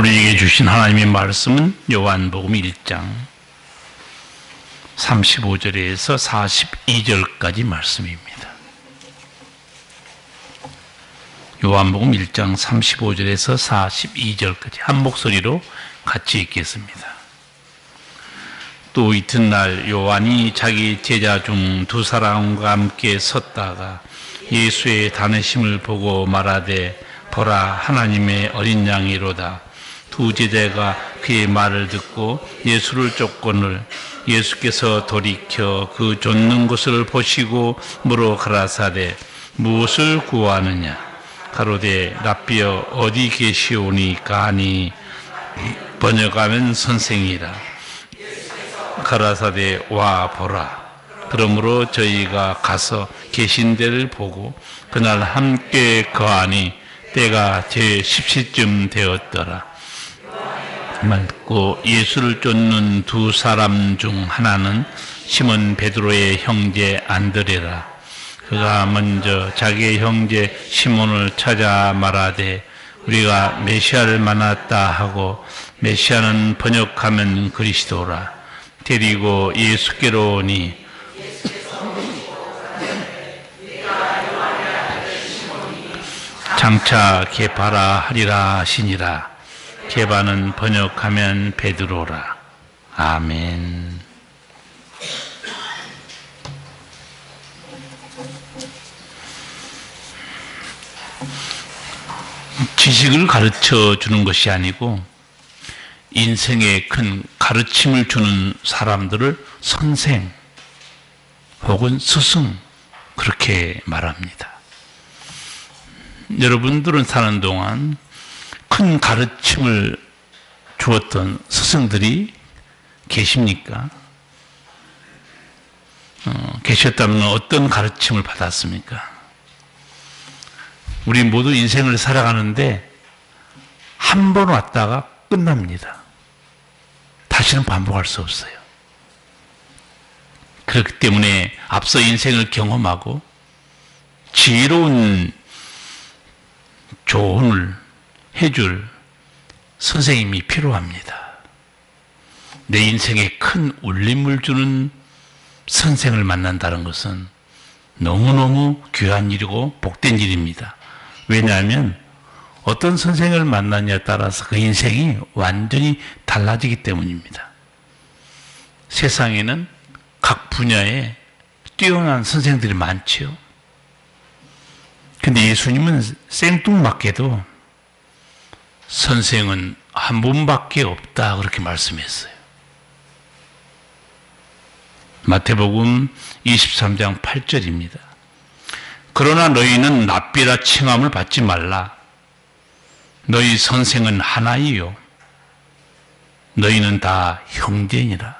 우리에게 주신 하나님의 말씀은 요한복음 1장 35절에서 42절까지 말씀입니다. 요한복음 1장 35절에서 42절까지 한 목소리로 같이 읽겠습니다. 또 이튿날 요한이 자기 제자 중 두 사람과 함께 섰다가 예수의 다니심을 보고 말하되 보라 하나님의 어린 양이로다. 두 제자가 그의 말을 듣고 예수를 쫓거늘 예수께서 돌이켜 그 쫓는 것을 보시고 물어 가라사대 무엇을 구하느냐 가로되 라삐여 어디 계시오니까 하니 번역하면 선생이라 가라사대 와 보라. 그러므로 저희가 가서 계신 데를 보고 그날 함께 거하니 때가 제10시쯤 되었더라. 말고 예수를 쫓는 두 사람 중 하나는 시몬 베드로의 형제 안드레라. 그가 먼저 자기의 형제 시몬을 찾아 말하되 우리가 메시아를 만났다 하고 메시아는 번역하면 그리스도라. 데리고 예수께로 오니 장차 게바라 하리라 하시니라. 게바는 번역하면 베드로라. 아멘. 지식을 가르쳐 주는 것이 아니고 인생에 큰 가르침을 주는 사람들을 선생 혹은 스승 그렇게 말합니다. 여러분들은 사는 동안 큰 가르침을 주었던 스승들이 계십니까? 계셨다면 어떤 가르침을 받았습니까? 우리 모두 인생을 살아가는데 한 번 왔다가 끝납니다. 다시는 반복할 수 없어요. 그렇기 때문에 앞서 인생을 경험하고 지혜로운 조언을 해줄 선생님이 필요합니다. 내 인생에 큰 울림을 주는 선생을 만난다는 것은 너무너무 귀한 일이고 복된 일입니다. 왜냐하면 어떤 선생을 만나냐에 따라서 그 인생이 완전히 달라지기 때문입니다. 세상에는 각 분야에 뛰어난 선생들이 많지요. 근데 예수님은 생뚱맞게도 선생은 한 분밖에 없다 그렇게 말씀했어요. 마태복음 23장 8절입니다. 그러나 너희는 랍비라 칭함을 받지 말라. 너희 선생은 하나이요 너희는 다 형제니라.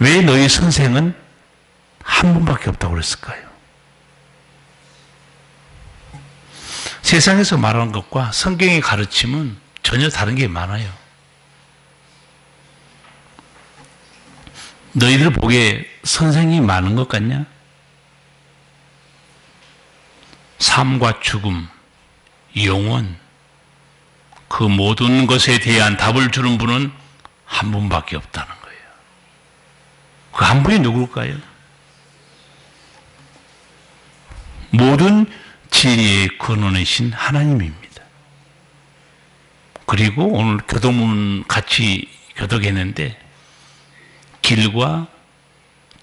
왜 너희 선생은 한 분밖에 없다고 그랬을까요? 세상에서 말하는 것과 성경의 가르침은 전혀 다른 게 많아요. 너희들 보기에 선생이 많은 것 같냐? 삶과 죽음, 영원, 그 모든 것에 대한 답을 주는 분은 한 분밖에 없다는 거예요. 그 한 분이 누굴까요? 모든 진리의 근원이신 하나님입니다. 그리고 오늘 교도문 같이 교독했는데 길과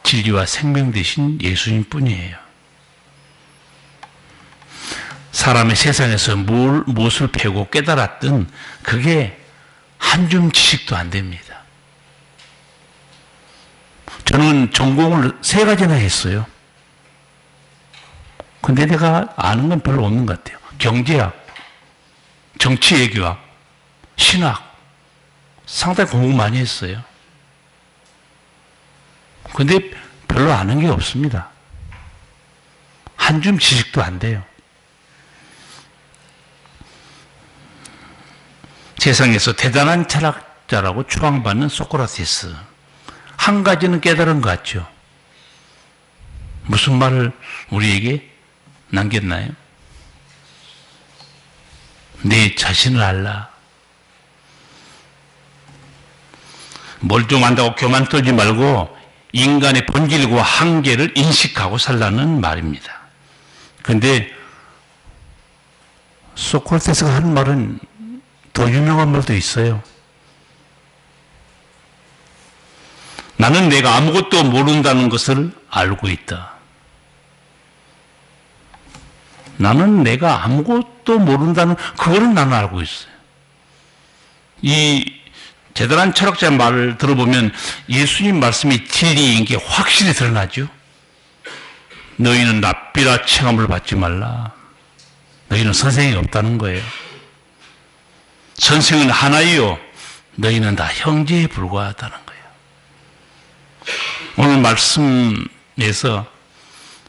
진리와 생명 되신 예수님 뿐이에요. 사람의 세상에서 무엇을 배우고 깨달았든 그게 한 줌 지식도 안 됩니다. 저는 전공을 3가지나 했어요. 근데 내가 아는 건 별로 없는 것 같아요. 경제학, 정치외교학, 신학 상당히 공부 많이 했어요. 근데 별로 아는 게 없습니다. 한 줌 지식도 안 돼요. 세상에서 대단한 철학자라고 추앙받는 소크라테스. 한 가지는 깨달은 것 같죠. 무슨 말을 우리에게 남겼나요? 내 자신을 알라. 뭘 좀 안다고 교만 떨지 말고 인간의 본질과 한계를 인식하고 살라는 말입니다. 그런데 소크라테스가 한 말은 더 유명한 말도 있어요. 나는 내가 아무것도 모른다는 것을 알고 있다. 나는 내가 아무것도 모른다는 그거는 나는 알고 있어요. 이 대단한 철학자의 말을 들어보면 예수님 말씀이 진리인 게 확실히 드러나죠. 너희는 랍비라 칭함을 받지 말라. 너희는 선생이 없다는 거예요. 선생은 하나이요 너희는 다 형제에 불과하다는 거예요. 오늘 말씀에서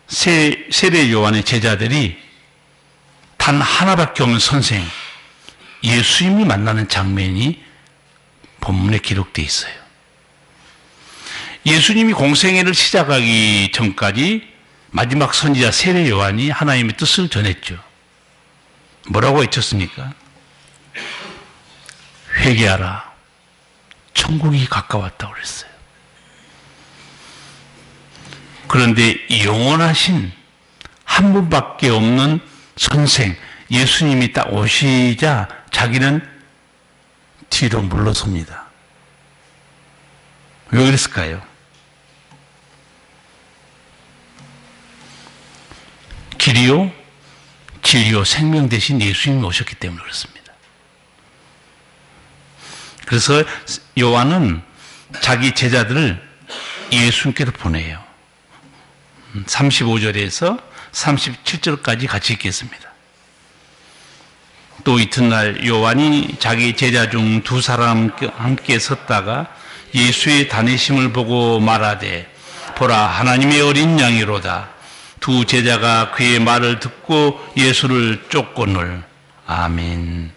세례 요한의 제자들이 단 하나밖에 없는 선생 예수님을 만나는 장면이 본문에 기록되어 있어요. 예수님이 공생애를 시작하기 전까지 마지막 선지자 세례 요한이 하나님의 뜻을 전했죠. 뭐라고 외쳤습니까? 회개하라. 천국이 가까웠다고 그랬어요. 그런데 영원하신 한 분밖에 없는 선생 예수님이 딱 오시자 자기는 뒤로 물러섭니다. 왜 그랬을까요? 길이요 진리요 생명 대신 예수님이 오셨기 때문에 그렇습니다. 그래서 요한은 자기 제자들을 예수님께로 보내요. 35절에서 37절까지 같이 읽겠습니다. 또 이튿날 요한이 자기 제자 중 두 사람 함께 섰다가 예수의 다니심을 보고 말하되 보라 하나님의 어린 양이로다. 두 제자가 그의 말을 듣고 예수를 쫓거늘. 아멘.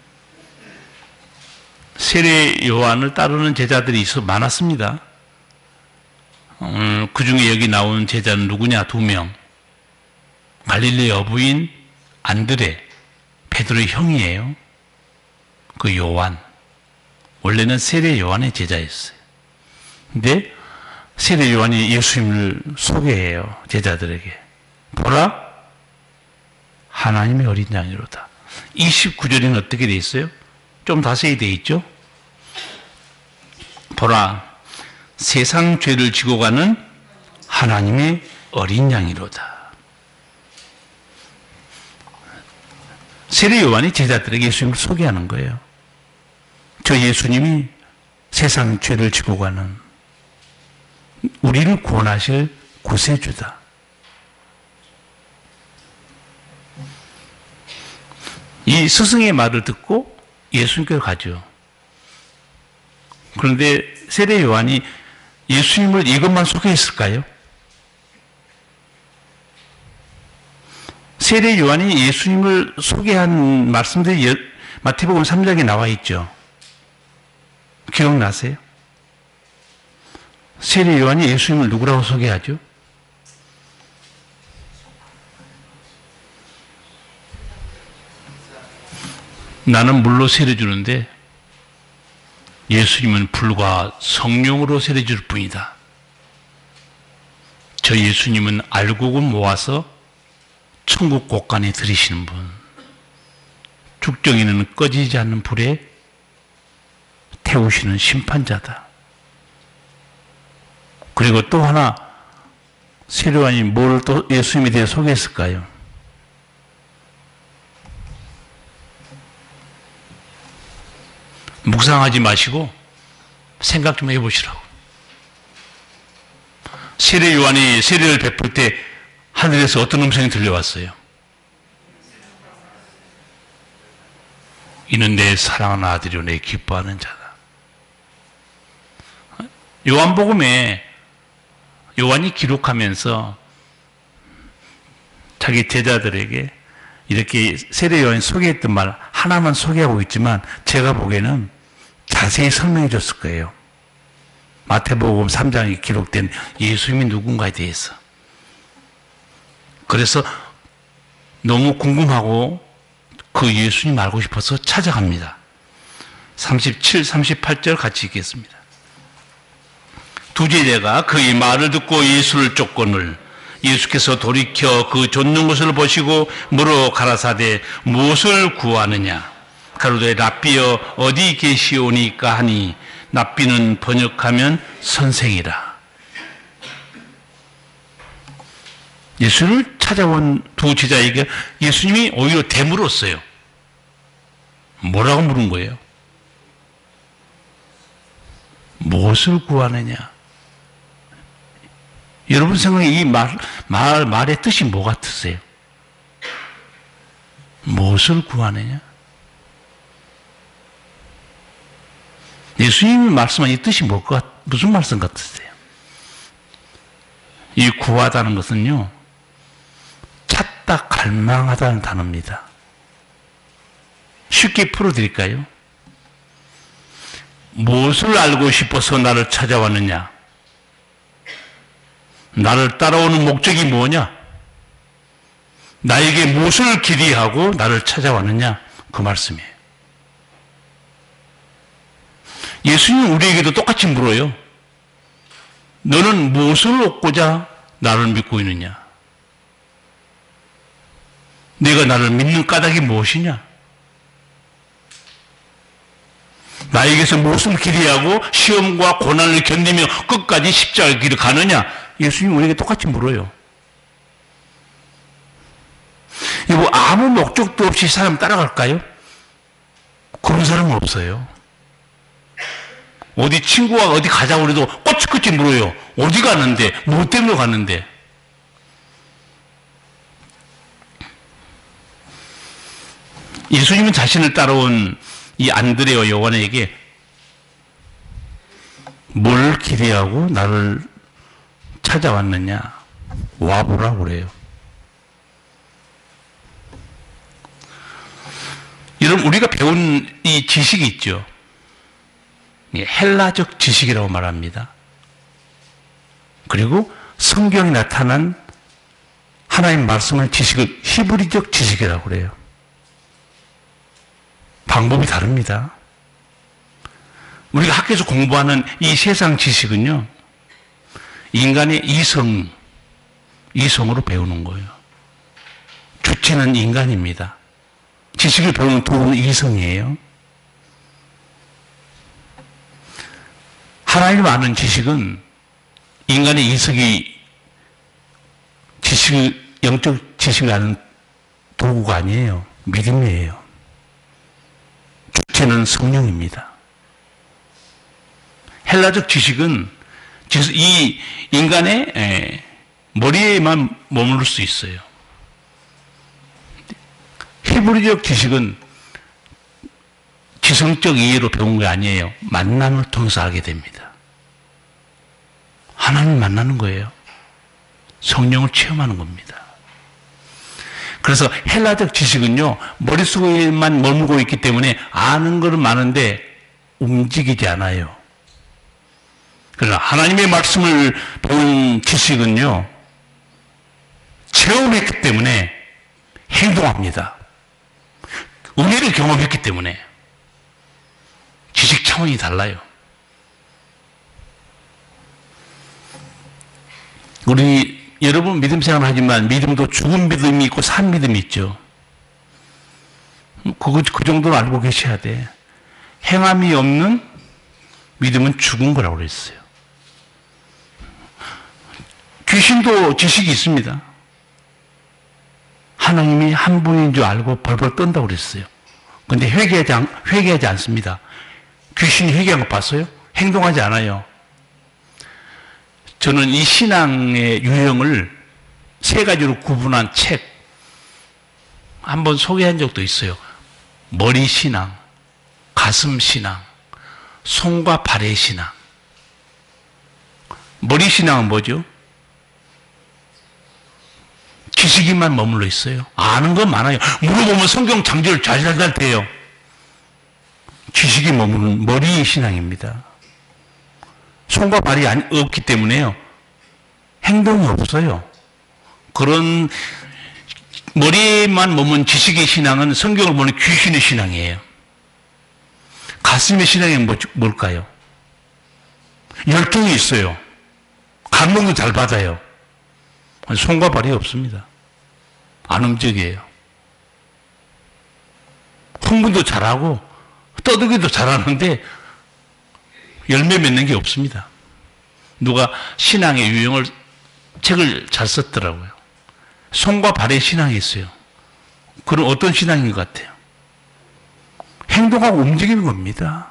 세례 요한을 따르는 제자들이 많았습니다. 그 중에 여기 나온 제자는 누구냐? 2명. 갈릴리 어부인 안드레, 베드로의 형이에요. 그 요한. 원래는 세례 요한의 제자였어요. 근데 세례 요한이 예수님을 소개해요. 제자들에게. 보라, 하나님의 어린 양이로다. 29절에는 어떻게 돼 있어요? 좀 자세히 돼 있죠? 보라, 세상 죄를 지고 가는 하나님의 어린 양이로다. 세례 요한이 제자들에게 예수님을 소개하는 거예요. 저 예수님이 세상 죄를 지고 가는 우리를 구원하실 구세주다. 이 스승의 말을 듣고 예수님께로 가죠. 그런데 세례 요한이 예수님을 이것만 소개했을까요? 세례 요한이 예수님을 소개한 말씀들이 마태복음 3장에 나와 있죠. 기억나세요? 세례 요한이 예수님을 누구라고 소개하죠? 나는 물로 세례 주는데 예수님은 불과 성령으로 세례 줄 뿐이다. 저 예수님은 알곡을 모아서 천국 곳간에 들이시는 분. 죽정이는 꺼지지 않는 불에 태우시는 심판자다. 그리고 또 하나 세례 요한이 뭘 또 예수님에 대해 소개했을까요? 묵상하지 마시고 생각 좀 해보시라고. 세례 요한이 세례를 베풀 때 하늘에서 어떤 음성이 들려왔어요? 이는 내 사랑하는 아들이요 내 기뻐하는 자다. 요한복음에 요한이 기록하면서 자기 제자들에게 이렇게 세례 요한이 소개했던 말 하나만 소개하고 있지만 제가 보기에는 자세히 설명해 줬을 거예요. 마태복음 3장에 기록된 예수님이 누군가에 대해서. 그래서 너무 궁금하고 그 예수님 알고 싶어서 찾아갑니다. 37, 38절 같이 읽겠습니다. 두 제자가 그의 말을 듣고 예수를 쫓거늘 예수께서 돌이켜 그 좇는 것을 보시고 물어 가라사대 무엇을 구하느냐 가로되 랍비여 어디 계시오니까 하니 랍비는 번역하면 선생이라. 예수를 찾아온 두 제자에게 예수님이 오히려 되물었어요. 뭐라고 물은 거예요? 무엇을 구하느냐? 여러분 생각에 이 말의 뜻이 뭐 같으세요? 무엇을 구하느냐? 예수님이 말씀한 이 뜻이 무슨 말씀 같으세요? 이 구하다는 것은요, 찾다 갈망하다는 단어입니다. 쉽게 풀어드릴까요? 무엇을 알고 싶어서 나를 찾아왔느냐? 나를 따라오는 목적이 뭐냐? 나에게 무엇을 기대하고 나를 찾아왔느냐? 그 말씀이에요. 예수님은 우리에게도 똑같이 물어요. 너는 무엇을 얻고자 나를 믿고 있느냐? 내가 나를 믿는 까닭이 무엇이냐? 나에게서 무엇을 기대하고 시험과 고난을 견디며 끝까지 십자가의 길을 가느냐? 예수님 우리에게 똑같이 물어요. 이거 아무 목적도 없이 사람 따라갈까요? 그런 사람은 없어요. 어디 친구가 어디 가자고 그래도 꼬치꼬치 물어요. 어디 가는데? 뭐 때문에 가는데? 예수님은 자신을 따라온 이 안드레와 요한에게 뭘 기대하고 나를 찾아왔느냐? 와보라고 그래요. 여러분, 우리가 배운 이 지식이 있죠. 헬라적 지식이라고 말합니다. 그리고 성경에 나타난 하나님 말씀의 지식을 히브리적 지식이라고 그래요. 방법이 다릅니다. 우리가 학교에서 공부하는 이 세상 지식은요, 인간의 이성으로 배우는 거예요. 주체는 인간입니다. 지식을 배우는 도구는 이성이에요. 하나님 아는 지식은 인간의 영적 지식을 아는 도구가 아니에요. 믿음이에요. 주체는 성령입니다. 헬라적 지식은 이 인간의 머리에만 머무를 수 있어요. 히브리적 지식은 지성적 이해로 배운 게 아니에요. 만남을 통해서 알게 됩니다. 하나님을 만나는 거예요. 성령을 체험하는 겁니다. 그래서 헬라적 지식은요, 머릿속에만 머물고 있기 때문에 아는 것은 많은데 움직이지 않아요. 그러나 하나님의 말씀을 배운 지식은요, 체험했기 때문에 행동합니다. 은혜를 경험했기 때문에 지식 차원이 달라요. 우리 여러분 믿음 생활 하지만 믿음도 죽은 믿음이 있고 산 믿음이 있죠. 그 정도는 알고 계셔야 돼. 행함이 없는 믿음은 죽은 거라고 그랬어요. 귀신도 지식이 있습니다. 하나님이 한 분인 줄 알고 벌벌 떤다고 그랬어요. 근데 회개하지 않습니다. 귀신이 회개한 거 봤어요? 행동하지 않아요. 저는 이 신앙의 유형을 세 가지로 구분한 책 한번 소개한 적도 있어요. 머리 신앙, 가슴 신앙, 손과 발의 신앙. 머리 신앙은 뭐죠? 지식이만 머물러 있어요. 아는 건 많아요. 물어보면 성경 장지를 잘잘 돼요. 지식이 머무는 머리의 신앙입니다. 손과 발이 없기 때문에요. 행동이 없어요. 그런 머리에만 머문 지식의 신앙은 성경을 보는 귀신의 신앙이에요. 가슴의 신앙이 뭘까요? 열정이 있어요. 감동도 잘 받아요. 손과 발이 없습니다. 안 움직여요. 흥분도 잘하고 떠들기도 잘하는데 열매 맺는 게 없습니다. 누가 신앙의 유형을 책을 잘 썼더라고요. 손과 발의 신앙이 있어요. 그럼 어떤 신앙인 것 같아요? 행동하고 움직이는 겁니다.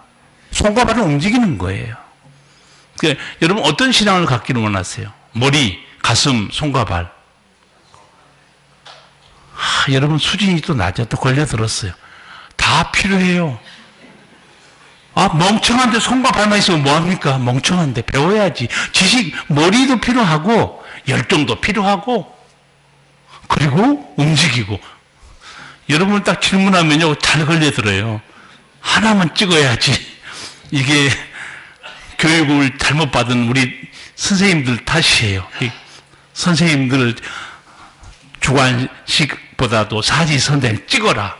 손과 발은 움직이는 거예요. 그러니까 여러분 어떤 신앙을 갖기를 원하세요? 머리, 가슴, 손과 발. 여러분 수준이 또 낮아. 또 걸려들었어요. 다 필요해요. 멍청한데 손과 발만 있으면 뭐합니까? 멍청한데 배워야지. 지식, 머리도 필요하고 열정도 필요하고 그리고 움직이고. 여러분 딱 질문하면요 잘 걸려들어요. 하나만 찍어야지. 이게 교육을 잘못 받은 우리 선생님들 탓이에요. 선생님들 주관식보다도 사지선행 찍어라.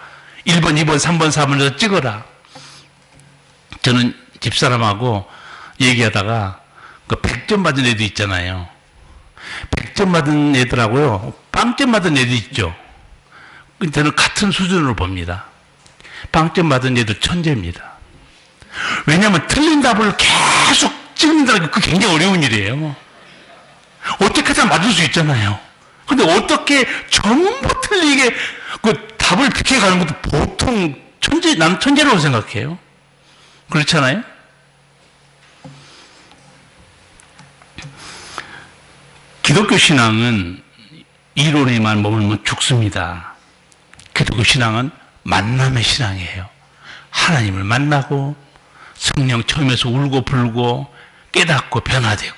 1번, 2번, 3번, 4번에서 찍어라. 저는 집사람하고 얘기하다가 그 100점 받은 애도 있잖아요. 100점 받은 애들하고요. 빵점 받은 애도 있죠. 저는 같은 수준으로 봅니다. 빵점 받은 애도 천재입니다. 왜냐하면 틀린 답을 계속 찍는다는 게 그게 굉장히 어려운 일이에요. 어떻게 하다 맞을 수 있잖아요. 근데 어떻게 전부 틀리게 그 답을 비켜가는 것도 보통 난 천재라고 생각해요. 그렇잖아요? 기독교 신앙은 이론에만 머물면 죽습니다. 기독교 신앙은 만남의 신앙이에요. 하나님을 만나고 성령 처음에서 울고 불고 깨닫고 변화되고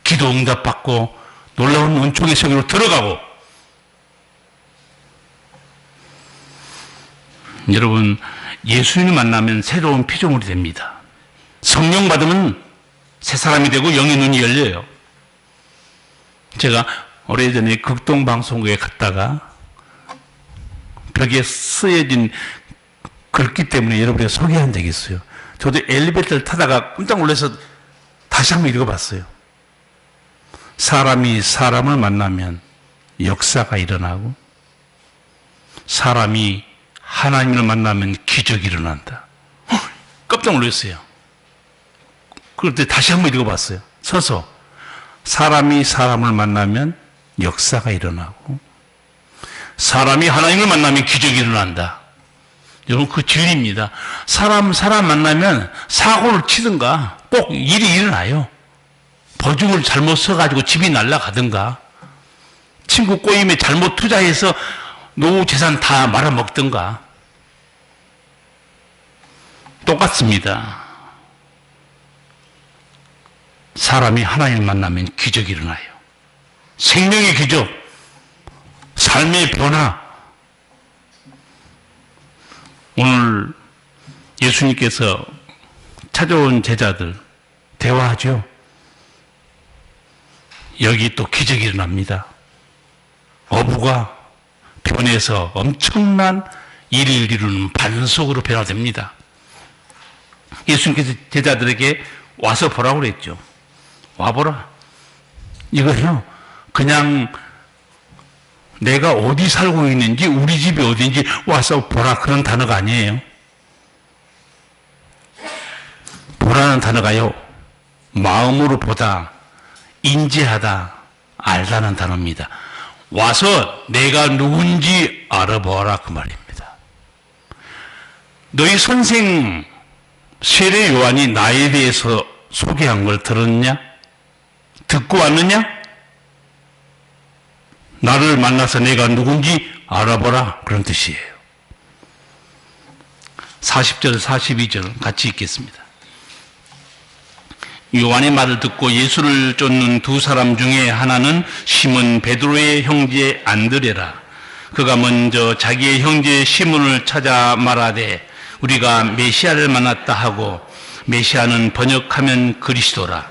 기도 응답받고 놀라운 은총의 세계로 들어가고. 여러분 예수님을 만나면 새로운 피조물이 됩니다. 성령 받으면 새 사람이 되고 영의 눈이 열려요. 제가 오래전에 극동방송국에 갔다가 벽에 쓰여진 글귀 때문에 여러분에게 소개한 적이 있어요. 저도 엘리베이터를 타다가 깜짝 놀라서 다시 한번 읽어봤어요. 사람이 사람을 만나면 역사가 일어나고 사람이 하나님을 만나면 기적이 일어난다. 깜짝 놀랐어요. 그럴 때 다시 한번 읽어봤어요. 서서 사람이 사람을 만나면 역사가 일어나고 사람이 하나님을 만나면 기적이 일어난다. 여러분 그 진리입니다. 사람 만나면 사고를 치든가 꼭 일이 일어나요. 보증을 잘못 써가지고 집이 날아가든가 친구 꼬임에 잘못 투자해서 노후 재산 다 말아먹든가 똑같습니다. 사람이 하나님을 만나면 기적이 일어나요. 생명의 기적, 삶의 변화. 오늘 예수님께서 찾아온 제자들 대화하죠. 여기 또 기적이 일어납니다. 어부가 변해서 엄청난 일을 이루는 반석으로 변화됩니다. 예수님께서 제자들에게 와서 보라고 그랬죠. 와보라. 이거요 그냥 내가 어디 살고 있는지 우리 집이 어딘지 와서 보라 그런 단어가 아니에요. 보라는 단어가요 마음으로 보다, 인지하다, 알다는 단어입니다. 와서 내가 누군지 알아보라 그 말입니다. 너희 선생 세례 요한이 나에 대해서 소개한 걸 들었냐? 듣고 왔느냐? 나를 만나서 내가 누군지 알아보라 그런 뜻이에요. 40절 42절 같이 읽겠습니다. 요한의 말을 듣고 예수를 쫓는 두 사람 중에 하나는 시몬 베드로의 형제 안드레라. 그가 먼저 자기의 형제 시몬을 찾아 말하되 우리가 메시아를 만났다 하고, 메시아는 번역하면 그리스도라.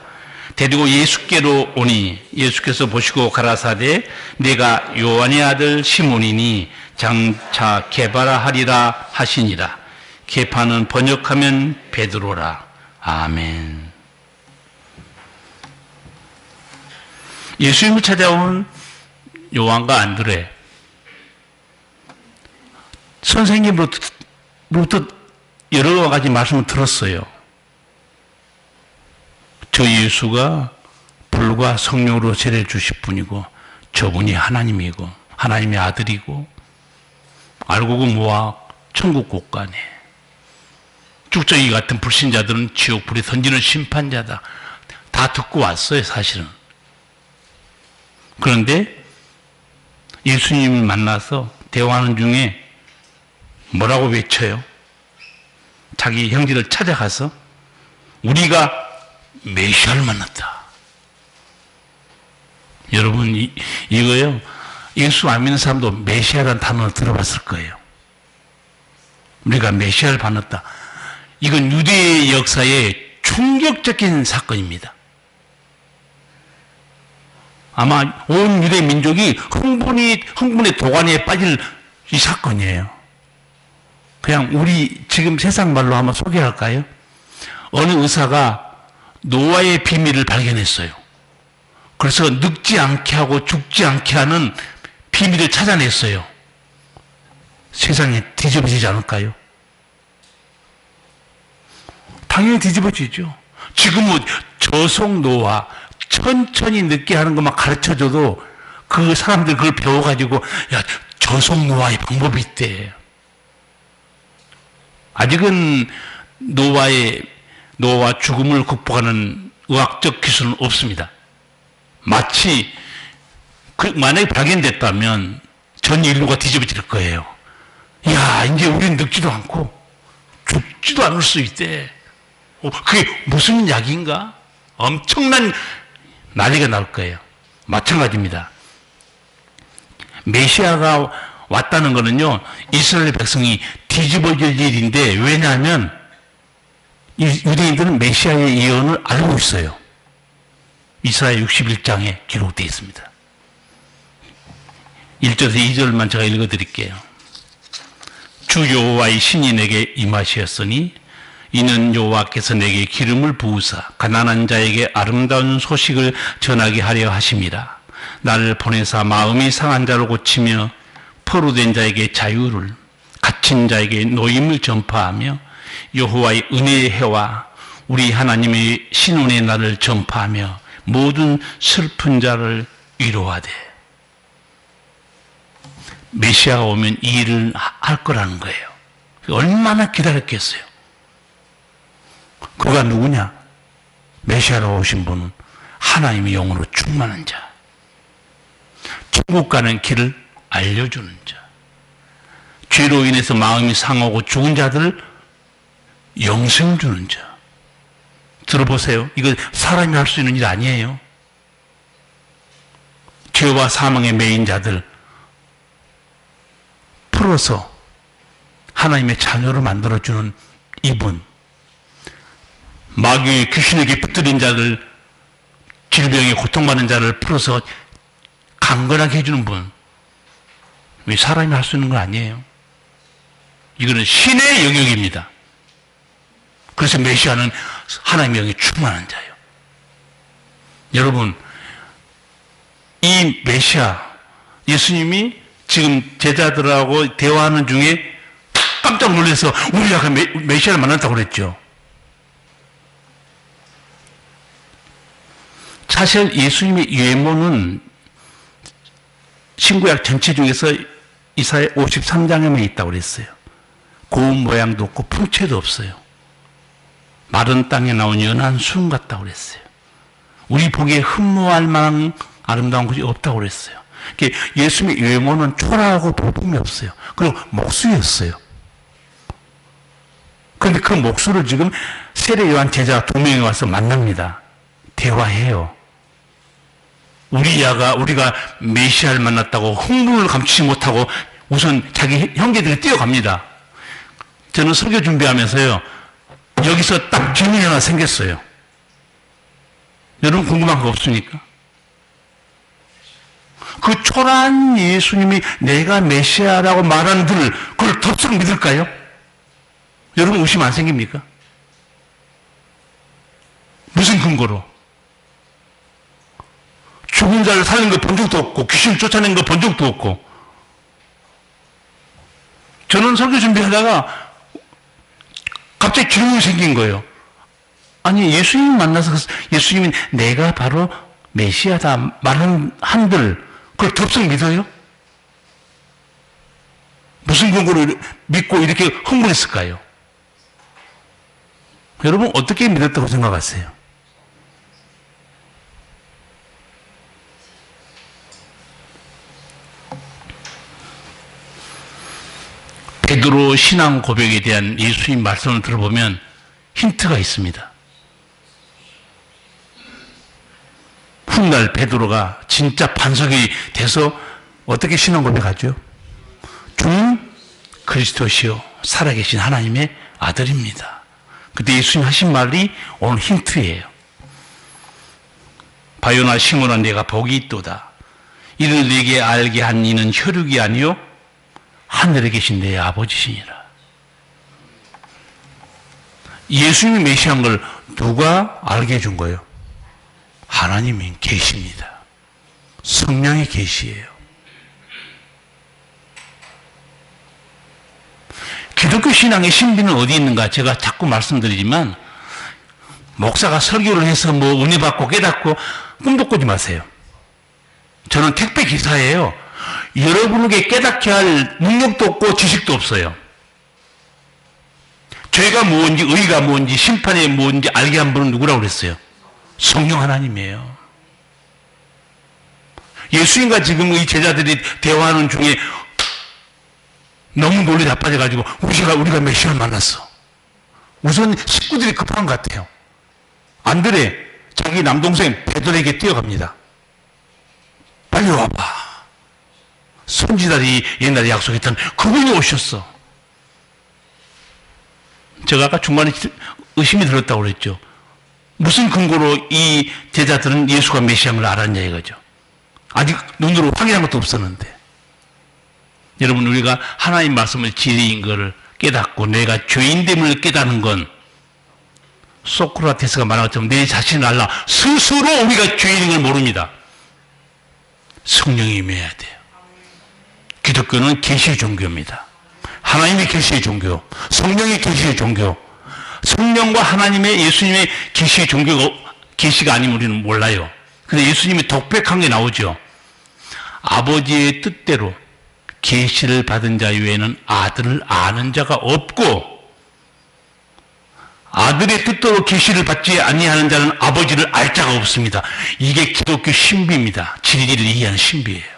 데리고 예수께로 오니 예수께서 보시고 가라사대 내가 요한의 아들 시몬이니 장차 게바라 하리라 하시니라. 게파는 번역하면 베드로라. 아멘. 예수님을 찾아온 요한과 안드레, 선생님으로부터 여러 가지 말씀을 들었어요. 저 예수가 불과 성령으로 세례 주실 분이고 저분이 하나님이고 하나님의 아들이고 알고 보면 뭐야? 천국 곳간에 쭉정이 같은 불신자들은 지옥 불에 던지는 심판자다. 다 듣고 왔어요, 사실은. 그런데 예수님을 만나서 대화하는 중에 뭐라고 외쳐요? 자기 형제를 찾아가서 우리가 메시아를 만났다. 여러분, 이거요, 예수 안 믿는 사람도 메시아라는 단어를 들어봤을 거예요. 우리가 메시아를 만났다. 이건 유대의 역사에 충격적인 사건입니다. 아마 온 유대 민족이 흥분의 도가니에 빠질 이 사건이에요. 그냥 우리 지금 세상 말로 한번 소개할까요? 어느 의사가 노화의 비밀을 발견했어요. 그래서 늙지 않게 하고 죽지 않게 하는 비밀을 찾아냈어요. 세상에 뒤집어지지 않을까요? 당연히 뒤집어지죠. 지금은 저속 노화, 천천히 늙게 하는 것만 가르쳐줘도 그 사람들 그걸 배워가지고 야, 저속 노화의 방법이 있대. 아직은 노화와 죽음을 극복하는 의학적 기술은 없습니다. 마치 만약에 발견됐다면 전 인류가 뒤집어질 거예요. 야, 이제 우리는 늙지도 않고 죽지도 않을 수 있대. 그게 무슨 약인가? 엄청난 난리가 날 거예요. 마찬가지입니다. 메시아가 왔다는 것은요, 이스라엘 백성이 뒤집어질 일인데, 왜냐하면 유대인들은 메시아의 예언을 알고 있어요. 이사야 61장에 기록되어 있습니다. 1절에서 2절만 제가 읽어드릴게요. 주 여호와의 신이 내게 임하시었으니 이는 여호와께서 내게 기름을 부으사 가난한 자에게 아름다운 소식을 전하게 하려 하심이라. 나를 보내사 마음이 상한 자를 고치며 포로된 자에게 자유를, 갇힌 자에게 노임을 전파하며 여호와의 은혜의 해와 우리 하나님의 신원의 날을 전파하며 모든 슬픈 자를 위로하되. 메시아가 오면 이 일을 할 거라는 거예요. 얼마나 기다렸겠어요. 그가 누구냐? 메시아로 오신 분은 하나님의 영으로 충만한 자, 천국 가는 길을 알려주는 자, 죄로 인해서 마음이 상하고 죽은 자들을 영생 주는 자. 들어보세요. 이거 사람이 할 수 있는 일 아니에요. 죄와 사망에 매인 자들 풀어서 하나님의 자녀로 만들어주는 이분, 마귀의 귀신에게 붙들린 자들, 질병에 고통받는 자를 풀어서 강건하게 해주는 분, 왜 사람이 할 수 있는 건 아니에요. 이거는 신의 영역입니다. 그래서 메시아는 하나님의 영이 충만한 자예요. 여러분, 이 메시아, 예수님이 지금 제자들하고 대화하는 중에 깜짝 놀라서 우리가 메시아를 만났다고 그랬죠. 사실 예수님의 외모는 신구약 전체 중에서 이사야 53장에만 있다고 그랬어요. 고운 모양도 없고 풍채도 없어요. 마른 땅에 나온 연한 순 같다고 그랬어요. 우리 보기에 흠모할 만한 아름다운 것이 없다고 그랬어요. 예수님의 외모는 초라하고 볼품이 없어요. 그리고 목수였어요. 그런데 그 목수를 지금 세례 요한 제자 2명이 와서 만납니다. 대화해요. 우리가 메시아를 만났다고 흥분을 감추지 못하고 우선 자기 형제들이 뛰어갑니다. 저는 설교 준비하면서요, 여기서 딱 질문이 하나 생겼어요. 여러분 궁금한 거 없습니까? 그 초라한 예수님이 내가 메시아라고 말하는 그걸 덥석 믿을까요? 여러분 의심 안 생깁니까? 무슨 근거로? 죽은 자를 살린 거 본 적도 없고 귀신을 쫓아낸 거 본 적도 없고. 저는 설교 준비하다가 갑자기 질문이 생긴 거예요. 아니 예수님 만나서 예수님이 내가 바로 메시아다 말하는 한들 그걸 덥석 믿어요? 무슨 근거로 믿고 이렇게 흥분했을까요? 여러분 어떻게 믿었다고 생각하세요? 베드로 신앙 고백에 대한 예수님 말씀을 들어보면 힌트가 있습니다. 훗날 베드로가 진짜 반석이 돼서 어떻게 신앙 고백하죠? 주는 그리스도시요 살아계신 하나님의 아들입니다. 그때 예수님 하신 말이 오늘 힌트예요. 바요나 시몬아 내가 복이 있도다. 이를 네게 알게 한 이는 혈육이 아니요 하늘에 계신 내 아버지시니라. 예수님이 메시아인 걸 누가 알게 해준 거예요? 하나님이 계십니다. 성령의 계시예요. 기독교 신앙의 신비는 어디 있는가? 제가 자꾸 말씀드리지만 목사가 설교를 해서 뭐 은혜 받고 깨닫고 꿈도 꾸지 마세요. 저는 택배 기사예요. 여러분에게 깨닫게 할 능력도 없고 지식도 없어요. 죄가 뭔지 의가 뭔지 심판이 뭔지 알게 한 분은 누구라고 그랬어요? 성령 하나님이에요. 예수님과 지금 이 제자들이 대화하는 중에 너무 논리 나빠져가지고 우리가 메시아를 만났어. 우선 식구들이 급한 것 같아요. 안드레 자기 남동생 베드로에게 뛰어갑니다. 빨리 와봐. 선지자들이 옛날에 약속했던 그분이 오셨어. 제가 아까 중간에 의심이 들었다고 그랬죠. 무슨 근거로 이 제자들은 예수가 메시아인 걸 알았냐 이거죠. 아직 눈으로 확인한 것도 없었는데. 여러분 우리가 하나님 말씀을 진리인 것을 깨닫고 내가 죄인됨을 깨닫는 건 소크라테스가 말한 것처럼 내 자신을 알라. 스스로 우리가 죄인인 걸 모릅니다. 성령이 임해야 돼요. 기독교는 계시의 종교입니다. 하나님의 계시의 종교, 성령의 계시의 종교. 성령과 하나님의 예수님의 계시의 종교가 계시가 아니면 우리는 몰라요. 근데 예수님이 독백한 게 나오죠. 아버지의 뜻대로 계시를 받은 자 외에는 아들을 아는 자가 없고 아들의 뜻대로 계시를 받지 아니하는 자는 아버지를 알 자가 없습니다. 이게 기독교 신비입니다. 진리를 이해하는 신비예요.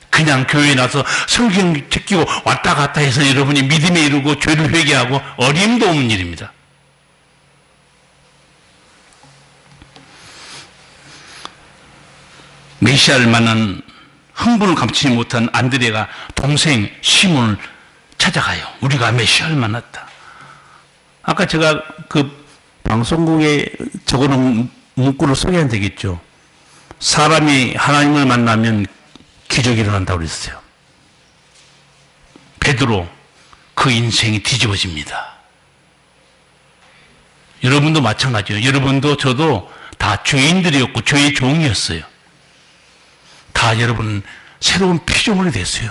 그냥 교회에 나서 성경 제끼고 왔다 갔다 해서 여러분이 믿음에 이르고 죄를 회개하고 어림도 없는 일입니다. 메시아를 만난 흥분을 감추지 못한 안드레가 동생 시몬을 찾아가요. 우리가 메시아를 만났다. 아까 제가 그 방송국에 적어놓은 문구를 소개하면 되겠죠. 사람이 하나님을 만나면 기적이 일어난다고 그랬어요. 베드로 그 인생이 뒤집어집니다. 여러분도 마찬가지예요. 여러분도 저도 다 죄인들이었고 죄의 종이었어요. 다 여러분 새로운 피조물이 됐어요.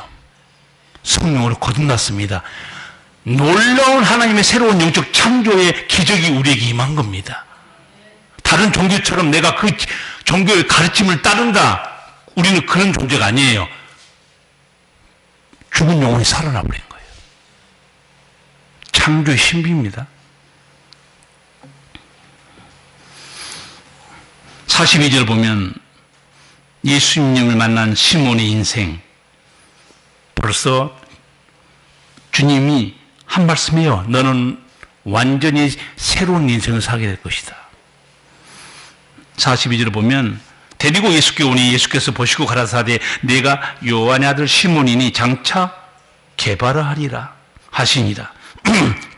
성령으로 거듭났습니다. 놀라운 하나님의 새로운 영적 창조의 기적이 우리에게 임한 겁니다. 다른 종교처럼 내가 그 종교의 가르침을 따른다. 우리는 그런 존재가 아니에요. 죽은 영혼이 살아나버린 거예요. 창조의 신비입니다. 42절 보면 예수님을 만난 시몬의 인생, 벌써 주님이 한 말씀이에요. 너는 완전히 새로운 인생을 살게 될 것이다. 42절을 보면 데리고 예수께 오니 예수께서 보시고 가라사대 내가 요한의 아들 시몬이니 장차 게바라 하리라 하시니라.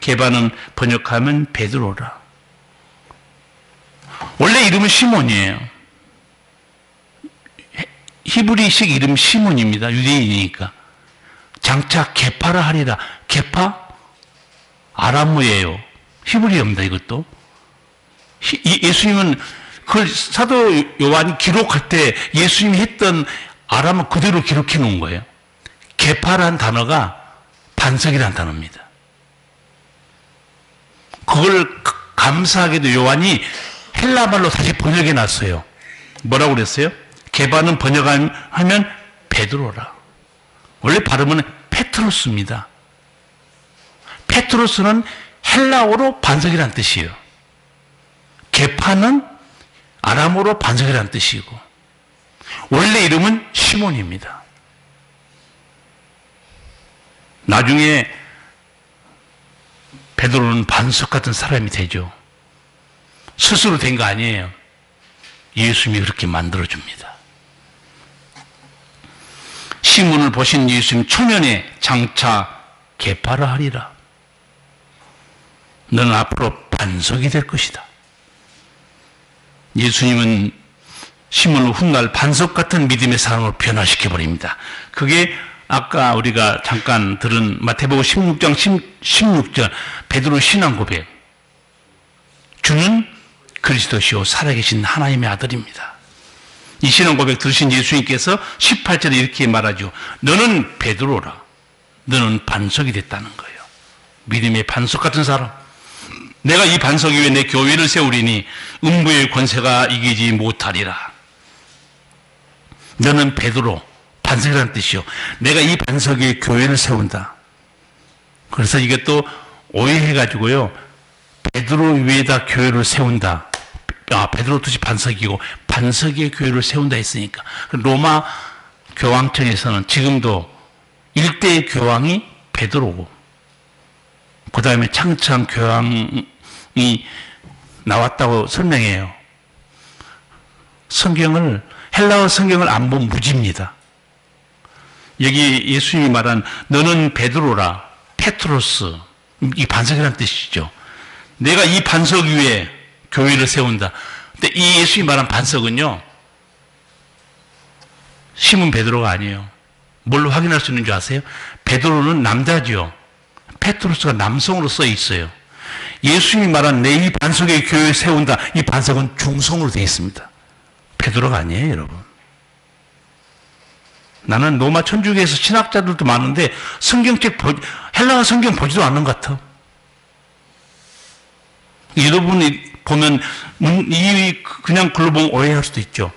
게바는 번역하면 베드로라. 원래 이름은 시몬이에요. 히브리식 이름 시몬입니다. 유대인이니까. 장차 게파라 하리라. 게파? 아람어예요. 히브리어입니다. 이것도. 예수님은 그걸 사도 요한이 기록할 때 예수님이 했던 아람어 그대로 기록해 놓은 거예요. 게파라는 단어가 반석이라는 단어입니다. 그걸 감사하게도 요한이 헬라말로 다시 번역해 놨어요. 뭐라고 그랬어요? 게바는 번역하면 베드로라. 원래 발음은 페트로스입니다. 페트로스는 헬라어로 반석이라는 뜻이에요. 게파는 아람어로 반석이라는 뜻이고, 원래 이름은 시몬입니다. 나중에 베드로는 반석 같은 사람이 되죠. 스스로 된 거 아니에요. 예수님이 그렇게 만들어줍니다. 시몬을 보신 예수님 초면에 장차 게파라 하리라. 너는 앞으로 반석이 될 것이다. 예수님은 시몬을 훗날 반석 같은 믿음의 사람으로 변화시켜버립니다. 그게 아까 우리가 잠깐 들은 마태복음 16장 16절 베드로 신앙 고백. 주는 그리스도시요 살아계신 하나님의 아들입니다. 이 신앙 고백 들으신 예수님께서 18절에 이렇게 말하죠. 너는 베드로라. 너는 반석이 됐다는 거예요. 믿음의 반석 같은 사람. 내가 이 반석 위에 내 교회를 세우리니 음부의 권세가 이기지 못하리라. 너는 베드로, 반석이라는 뜻이요. 내가 이 반석 위에 교회를 세운다. 그래서 이게 또 오해해가지고요. 베드로 위에다 교회를 세운다. 베드로 뜻이 반석이고 반석 위에 교회를 세운다 했으니까. 로마 교황청에서는 지금도 일대의 교황이 베드로고, 그 다음에 창참 교황이 나왔다고 설명해요. 헬라어 성경을 안 보면 무지입니다. 여기 예수님이 말한 너는 베드로라, 페트로스, 이 반석이라는 뜻이죠. 내가 이 반석 위에 교회를 세운다. 근데 이 예수님이 말한 반석은요, 시몬 베드로가 아니에요. 뭘로 확인할 수 있는 줄 아세요? 베드로는 남자죠. 페트로스가 남성으로 써 있어요. 예수님이 말한 내 이 반석에 교회를 세운다. 이 반석은 중성으로 되어 있습니다. 베드로가 아니에요, 여러분. 나는 로마 천주교에서 신학자들도 많은데 성경책 헬라어 성경 보지도 않는 것 같아. 여러분이 보면 그냥 글로 보면 오해할 수도 있죠.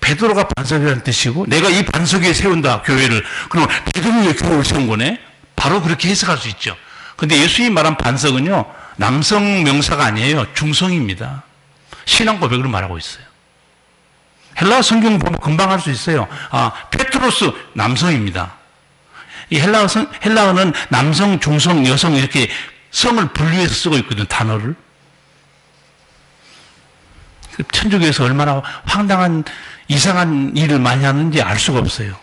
베드로가 반석이라는 뜻이고 내가 이 반석 위에 세운다 교회를. 그럼 베드로 위에 교회를 세운 거네. 바로 그렇게 해석할 수 있죠. 근데 예수님이 말한 반석은요, 남성 명사가 아니에요. 중성입니다. 신앙 고백으로 말하고 있어요. 헬라어 성경 보면 금방 할 수 있어요. 페트로스 남성입니다. 이 헬라어는 남성, 중성, 여성 이렇게 성을 분류해서 쓰고 있거든요. 단어를. 천주교에서 얼마나 황당한 이상한 일을 많이 하는지 알 수가 없어요.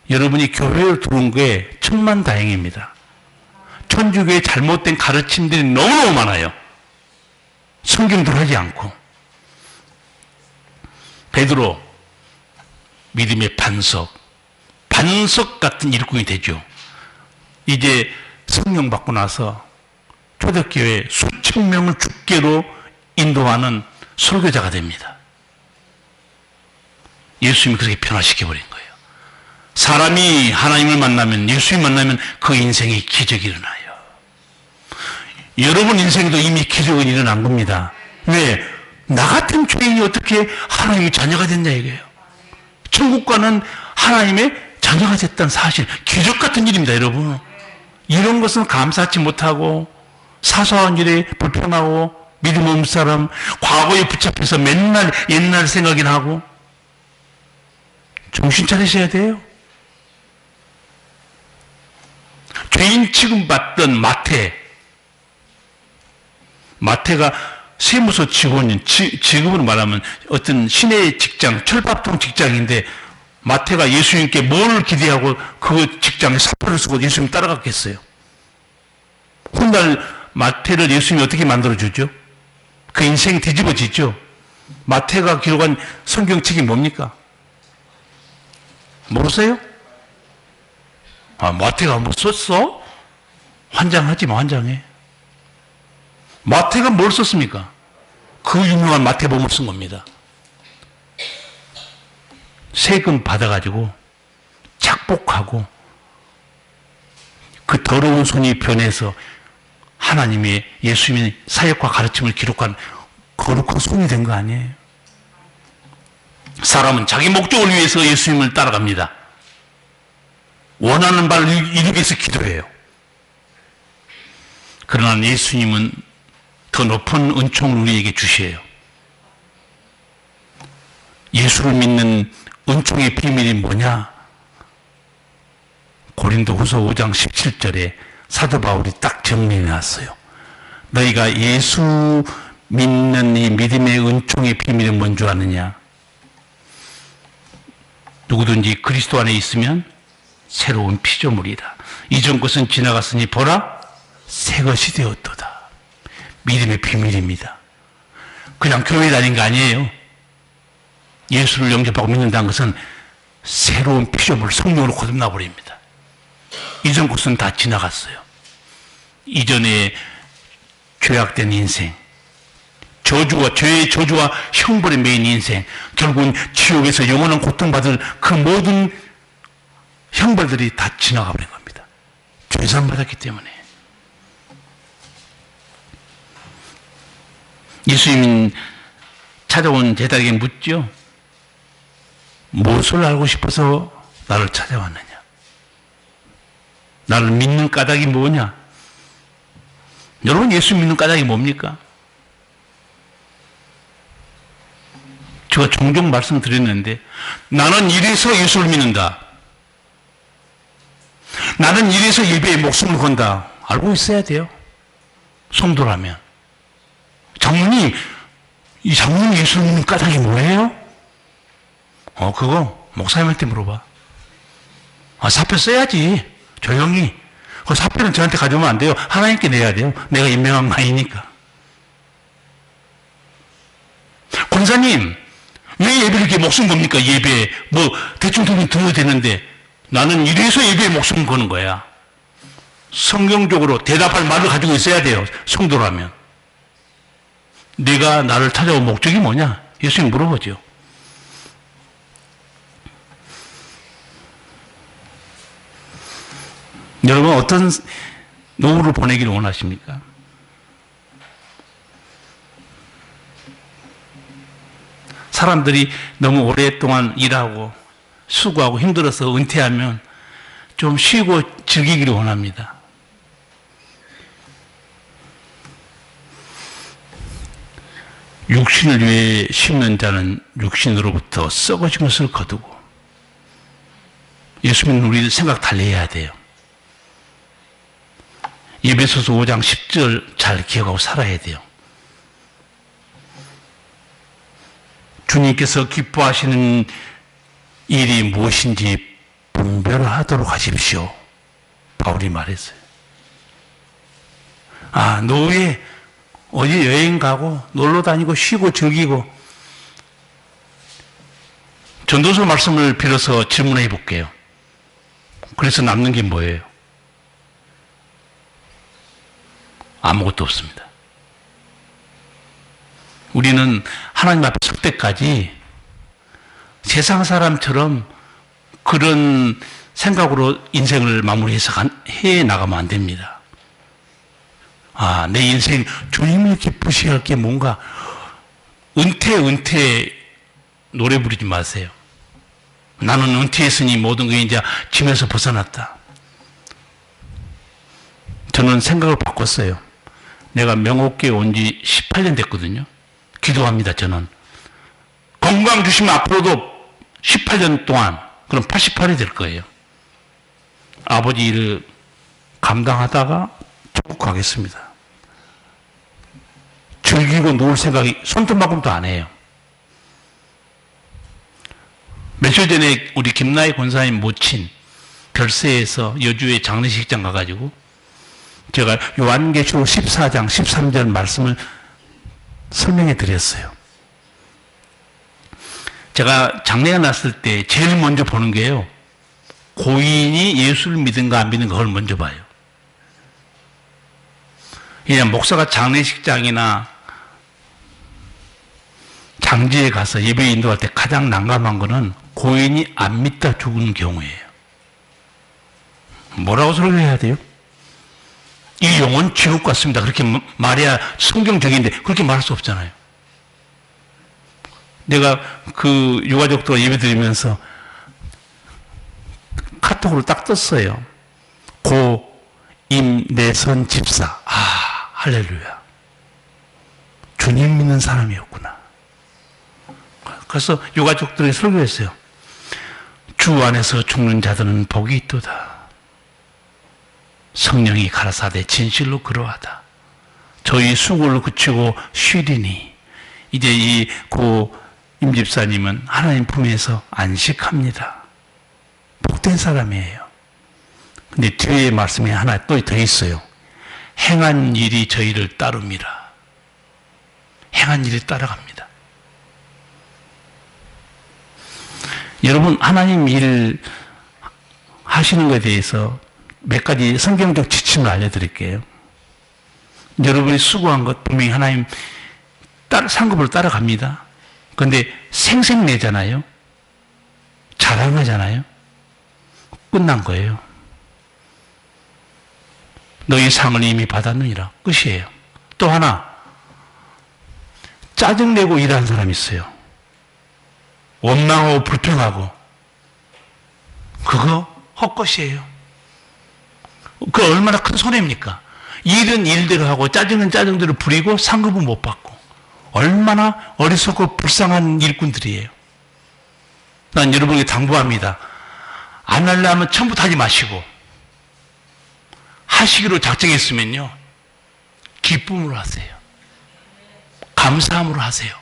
여러분이 교회에 들어온 게 천만다행입니다. 천주교의 잘못된 가르침들이 너무너무 많아요. 성경도 하지 않고. 베드로, 믿음의 반석 같은 일꾼이 되죠. 이제 성령 받고 나서 초대교회 수천 명을 주께로 인도하는 설교자가 됩니다. 예수님이 그렇게 변화시켜버린 거예요. 사람이 하나님을 만나면, 예수님 만나면 그 인생에 기적이 일어나요. 여러분 인생에도 이미 기적은 일어난 겁니다. 왜? 나 같은 죄인이 어떻게 하나님의 자녀가 됐냐 이거예요. 천국과는 하나님의 자녀가 됐다는 사실, 기적 같은 일입니다, 여러분. 이런 것은 감사하지 못하고 사소한 일에 불평하고 믿음 없는 사람, 과거에 붙잡혀서 맨날 옛날 생각이나 하고 정신 차리셔야 돼요. 죄인 취급받던 마태가 세무서 직원인, 직업으로 말하면 어떤 시내 직장, 철밥통 직장인데 마태가 예수님께 뭘 기대하고 그 직장에 사표를 쓰고 예수님 따라갔겠어요? 훗날 마태를 예수님이 어떻게 만들어주죠? 그 인생이 뒤집어지죠? 마태가 기록한 성경책이 뭡니까? 모르세요? 마태가 뭐 썼어? 환장하지 마, 환장해. 마태가 뭘 썼습니까? 그 유명한 마태복음을 쓴 겁니다. 세금 받아가지고 착복하고 그 더러운 손이 변해서 하나님의 예수님의 사역과 가르침을 기록한 거룩한 손이 된 거 아니에요? 사람은 자기 목적을 위해서 예수님을 따라갑니다. 원하는 바를 이루기 위해서 기도해요. 그러나 예수님은 더 높은 은총을 우리에게 주셔요. 예수를 믿는 은총의 비밀이 뭐냐? 고린도후서 5장 17절에 사도 바울이 딱 정리해 놨어요. 너희가 예수 믿는 이 믿음의 은총의 비밀은 뭔 줄 아느냐? 누구든지 그리스도 안에 있으면 새로운 피조물이다. 이전 것은 지나갔으니 보라 새 것이 되었도다. 믿음의 비밀입니다. 그냥 교회 다닌 거 아니에요. 예수를 영접하고 믿는다는 것은 새로운 피조물 성령으로 거듭나 버립니다. 이전 것은 다 지나갔어요. 이전에 죄악된 인생, 죄의 저주와 형벌에 매인 인생, 결국은 지옥에서 영원한 고통받을 그 모든 형벌들이 다 지나가 버린 겁니다. 죄산 받았기 때문에. 예수님은 찾아온 제자에게 묻죠. 무엇을 알고 싶어서 나를 찾아왔느냐? 나를 믿는 까닭이 뭐냐? 여러분, 예수 믿는 까닭이 뭡니까? 제가 종종 말씀드렸는데, 나는 이래서 예수를 믿는다. 나는 이래서 예배에 목숨을 건다. 알고 있어야 돼요. 성도라면. 장로님, 이 장로님 예수를 믿는 까닭이 뭐예요? 그거 목사님한테 물어봐. 사표 써야지. 조용히. 그 사표는 저한테 가져오면 안 돼요. 하나님께 내야 돼요. 내가 임명한 거 아니니까. 권사님, 왜 예배를 이렇게 목숨 겁니까? 예배에. 대충 들어도 되는데. 나는 이래서 예배에 목숨 거는 거야. 성경적으로 대답할 말을 가지고 있어야 돼요. 성도라면. 네가 나를 찾아온 목적이 뭐냐? 예수님 물어보죠. 여러분, 어떤 노후를 보내기를 원하십니까? 사람들이 너무 오랫동안 일하고 수고하고 힘들어서 은퇴하면 좀 쉬고 즐기기를 원합니다. 육신을 위해 심는 자는 육신으로부터 썩어진 것을 거두고, 예수님은 우리 생각 달리 해야 돼요. 에베소서 5장 10절 잘 기억하고 살아야 돼요. 주님께서 기뻐하시는 일이 무엇인지 분별하도록 하십시오. 바울이 말했어요. 노후에 어디 여행 가고 놀러 다니고 쉬고 즐기고, 전도서 말씀을 빌어서 질문해 볼게요. 그래서 남는 게 뭐예요? 아무것도 없습니다. 우리는 하나님 앞에 설 때까지 세상 사람처럼 그런 생각으로 인생을 마무리해서 해 나가면 안 됩니다. 내 인생 주님을 기쁘시게 할 게 뭔가. 은퇴 노래 부르지 마세요. 나는 은퇴했으니 모든 게 이제 짐에서 벗어났다. 저는 생각을 바꿨어요. 내가 명옥교에 온 지 18년 됐거든요. 기도합니다, 저는. 건강 주시면 앞으로도 18년 동안, 그럼 88이 될 거예요. 아버지 일을 감당하다가 천국 가겠습니다. 즐기고 놀 생각이 손톱만큼도 안 해요. 며칠 전에 우리 김나희 권사님 모친 별세에서 여주의 장례식장 가가지고 제가 요한계시록 14장 13절 말씀을 설명해 드렸어요. 제가 장례가 났을 때 제일 먼저 보는 게요, 고인이 예수를 믿은가 안 믿은가 그걸 먼저 봐요. 그냥 목사가 장례식장이나 장지에 가서 예배 인도할 때 가장 난감한 거는 고인이 안 믿다 죽는 경우예요. 뭐라고 설교해야 돼요? 이 영혼 지옥 같습니다. 그렇게 말해야 성경적인데 그렇게 말할 수 없잖아요. 내가 그 유가족들 예배 드리면서 카톡으로 딱 떴어요. 고 임내선 집사. 아, 할렐루야. 주님 믿는 사람이었구나. 그래서 유가족들에게 설교했어요. 주 안에서 죽는 자들은 복이 있도다. 성령이 가라사대 진실로 그러하다. 저희 수고를 그치고 쉬리니 이제 이 고 임집사님은 하나님 품에서 안식합니다. 복된 사람이에요. 근데 뒤에 말씀이 하나 또 더 있어요. 행한 일이 저희를 따릅니다. 행한 일이 따라갑니다. 여러분, 하나님 일 하시는 것에 대해서 몇 가지 성경적 지침을 알려드릴게요. 여러분이 수고한 것 분명히 하나님 상급으로 따라갑니다. 그런데 생색내잖아요. 자랑하잖아요. 끝난 거예요. 너희 상을 이미 받았느니라. 끝이에요. 또 하나, 짜증내고 일하는 사람이 있어요. 원망하고 불평하고. 그거 헛것이에요. 그 얼마나 큰 손해입니까? 일은 일대로 하고 짜증은 짜증대로 부리고 상급은 못 받고. 얼마나 어리석고 불쌍한 일꾼들이에요. 난 여러분에게 당부합니다. 안 하려면 처음부터 하지 마시고 하시기로 작정했으면요, 기쁨으로 하세요. 감사함으로 하세요.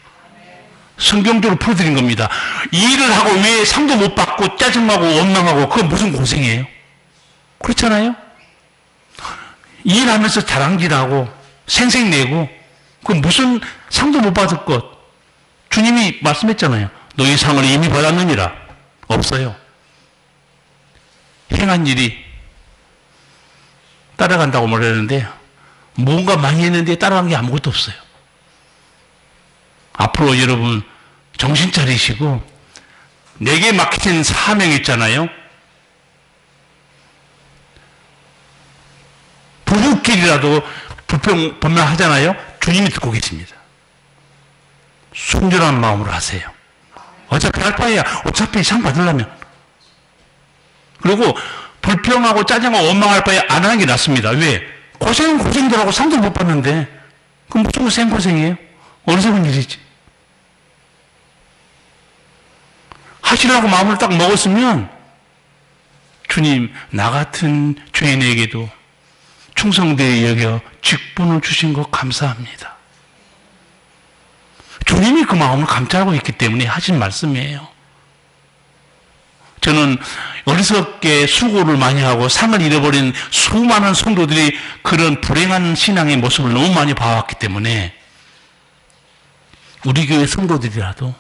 성경적으로 풀어드린 겁니다. 일을 하고 왜 상도 못 받고 짜증나고 원망하고 그건 무슨 고생이에요? 그렇잖아요? 일하면서 자랑질하고 생색내고 그건 무슨 상도 못 받을 것. 주님이 말씀했잖아요. 너희 상을 이미 받았느니라. 없어요. 행한 일이 따라간다고 말하는데 뭔가 많이 했는데 따라간 게 아무것도 없어요. 앞으로 여러분 정신 차리시고 내게 맡기신 사명 있잖아요. 부부끼리라도 불평하잖아요. 주님이 듣고 계십니다. 순전한 마음으로 하세요. 어차피 할 바에야. 어차피 상 받으려면. 그리고 불평하고 짜증하고 원망할 바에 안 하는 게 낫습니다. 왜? 고생은 고생들하고 상도 못 받는데 그럼 무슨 생고생이에요? 어리석은 일이지. 하시려고 마음을 딱 먹었으면 주님, 나 같은 죄인에게도 충성되게 여겨 직분을 주신 것 감사합니다. 주님이 그 마음을 감찰하고 있기 때문에 하신 말씀이에요. 저는 어리석게 수고를 많이 하고 상을 잃어버린 수많은 성도들이 그런 불행한 신앙의 모습을 너무 많이 봐왔기 때문에 우리 교회 성도들이라도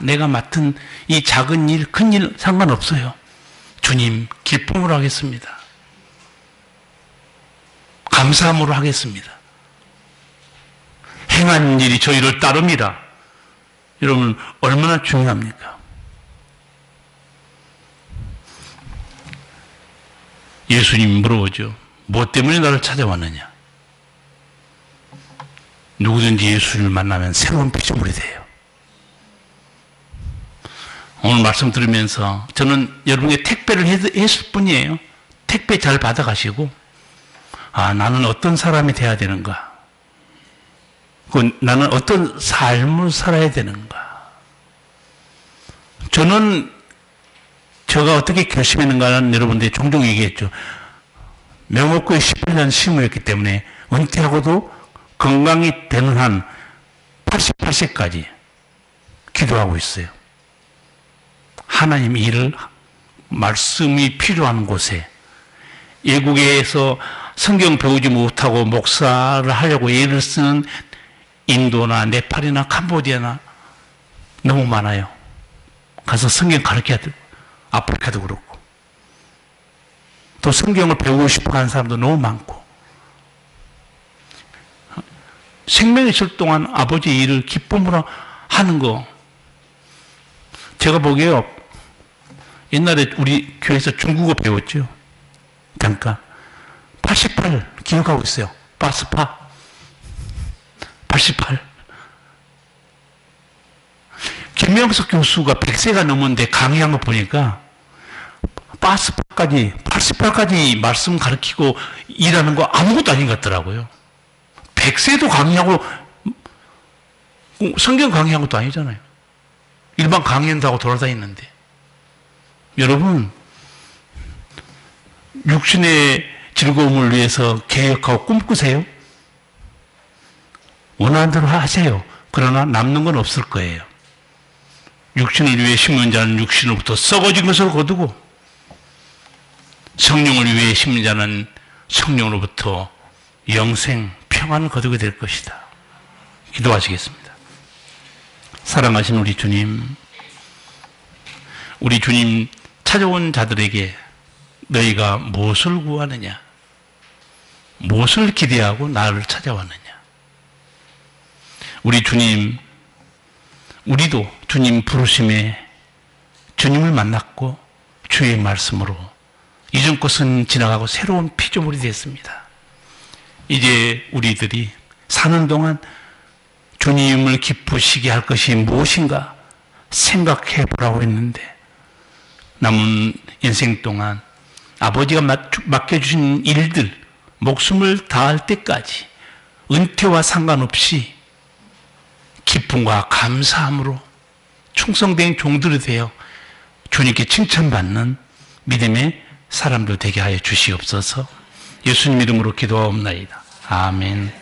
내가 맡은 이 작은 일, 큰 일 상관없어요. 주님, 기쁨으로 하겠습니다. 감사함으로 하겠습니다. 행한 일이 저희를 따릅니다. 여러분, 얼마나 중요합니까? 예수님이 물어보죠. 뭐 때문에 나를 찾아왔느냐? 누구든지 예수를 만나면 새로운 피조물이 돼요. 오늘 말씀 들으면서 저는 여러분에게 택배를 했을 뿐이에요. 택배 잘 받아가시고 나는 어떤 사람이 돼야 되는가? 나는 어떤 삶을 살아야 되는가? 제가 어떻게 결심했는가는 여러분들이 종종 얘기했죠. 명목교회 18년 시무였기 때문에 은퇴하고도 건강이 되는 한 88세까지 기도하고 있어요. 하나님 일을, 말씀이 필요한 곳에, 외국에서 성경 배우지 못하고 목사를 하려고 애를 쓰는 인도나 네팔이나 캄보디아나 너무 많아요. 가서 성경 가르쳐야 되고, 아프리카도 그렇고. 또 성경을 배우고 싶어 하는 사람도 너무 많고. 생명이 있을 동안 아버지의 일을 기쁨으로 하는 거. 제가 보기에요, 옛날에 우리 교회에서 중국어 배웠죠. 잠깐. 88 기억하고 있어요. 빠스파. 88. 김명석 교수가 100세가 넘었는데 강의한 거 보니까 빠스파까지, 88까지 말씀 가르치고 일하는 거 아무것도 아닌 것 같더라고요. 100세도 강의하고 성경 강의한 것도 아니잖아요. 일반 강의한다고 돌아다니는데. 여러분, 육신의 즐거움을 위해서 계획하고 꿈꾸세요. 원하는 대로 하세요. 그러나 남는 건 없을 거예요. 육신을 위해 심는 자는 육신으로부터 썩어진 것을 거두고, 성령을 위해 심는 자는 성령으로부터 영생, 평안을 거두게 될 것이다. 기도하시겠습니다. 사랑하신 우리 주님, 우리 주님 찾아온 자들에게 너희가 무엇을 구하느냐? 무엇을 기대하고 나를 찾아왔느냐? 우리 주님, 우리도 주님 부르심에 주님을 만났고 주의 말씀으로 이전 것은 지나가고 새로운 피조물이 됐습니다. 이제 우리들이 사는 동안 주님을 기쁘시게 할 것이 무엇인가 생각해 보라고 했는데, 남은 인생 동안 아버지가 맡겨주신 일들, 목숨을 다할 때까지 은퇴와 상관없이 기쁨과 감사함으로 충성된 종들이 되어 주님께 칭찬받는 믿음의 사람들 되게 하여 주시옵소서. 예수님 이름으로 기도하옵나이다. 아멘.